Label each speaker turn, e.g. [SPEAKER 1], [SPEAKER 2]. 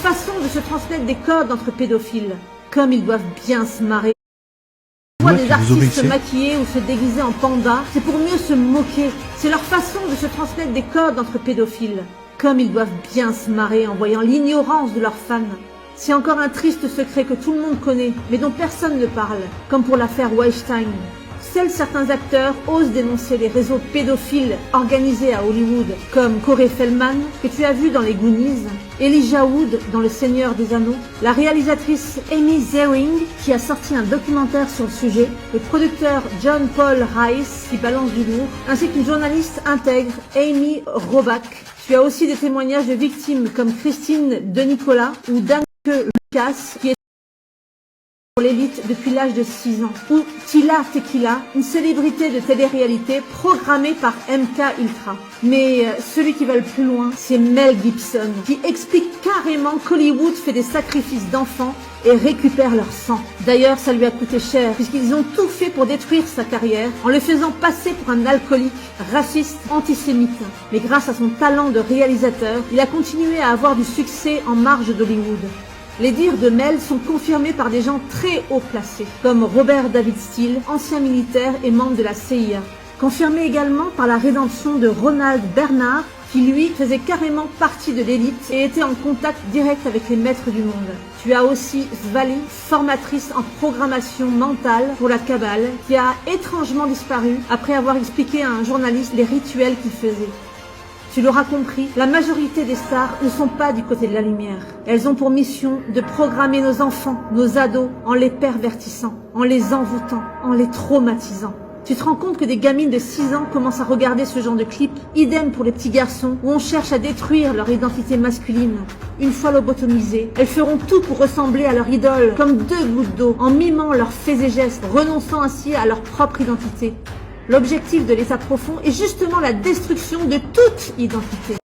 [SPEAKER 1] façon de se transmettre des codes entre pédophiles. Comme ils doivent bien se marrer. On voit des artistes se maquiller ou se déguiser en panda, c'est pour mieux se moquer. C'est leur façon de se transmettre des codes entre pédophiles. Comme ils doivent bien se marrer en voyant l'ignorance de leurs fans. C'est encore un triste secret que tout le monde connaît, mais dont personne ne parle, comme pour l'affaire Weinstein. Seuls certains acteurs osent dénoncer les réseaux pédophiles organisés à Hollywood, comme Corey Feldman, que tu as vu dans les Goonies, Elijah Wood dans Le Seigneur des Anneaux, la réalisatrice Amy Ziering, qui a sorti un documentaire sur le sujet, le producteur John Paul Rice, qui balance du lourd, ainsi qu'une journaliste intègre, Amy Robach. Tu as aussi des témoignages de victimes comme Christine De Nicola ou Dan Lucas, qui est pour l'élite depuis l'âge de 6 ans, ou Tila Tequila, une célébrité de télé-réalité programmée par MK Ultra. Mais celui qui va le plus loin, c'est Mel Gibson, qui explique carrément qu'Hollywood fait des sacrifices d'enfants et récupère leur sang. D'ailleurs, ça lui a coûté cher, puisqu'ils ont tout fait pour détruire sa carrière, en le faisant passer pour un alcoolique, raciste, antisémite. Mais grâce à son talent de réalisateur, il a continué à avoir du succès en marge d'Hollywood. Les dires de Mel sont confirmés par des gens très haut placés, comme Robert David Steele, ancien militaire et membre de la CIA. Confirmé également par la rédemption de Ronald Bernard, qui lui faisait carrément partie de l'élite et était en contact direct avec les maîtres du monde. Tu as aussi Svali, formatrice en programmation mentale pour la Kabbale, qui a étrangement disparu après avoir expliqué à un journaliste les rituels qu'il faisait. Tu l'auras compris, la majorité des stars ne sont pas du côté de la lumière. Elles ont pour mission de programmer nos enfants, nos ados, en les pervertissant, en les envoûtant, en les traumatisant. Tu te rends compte que des gamines de 6 ans commencent à regarder ce genre de clips, idem pour les petits garçons, où on cherche à détruire leur identité masculine. Une fois lobotomisées, elles feront tout pour ressembler à leur idole, comme 2 gouttes d'eau, en mimant leurs faits et gestes, renonçant ainsi à leur propre identité. L'objectif de l'état profond est justement la destruction de toute identité.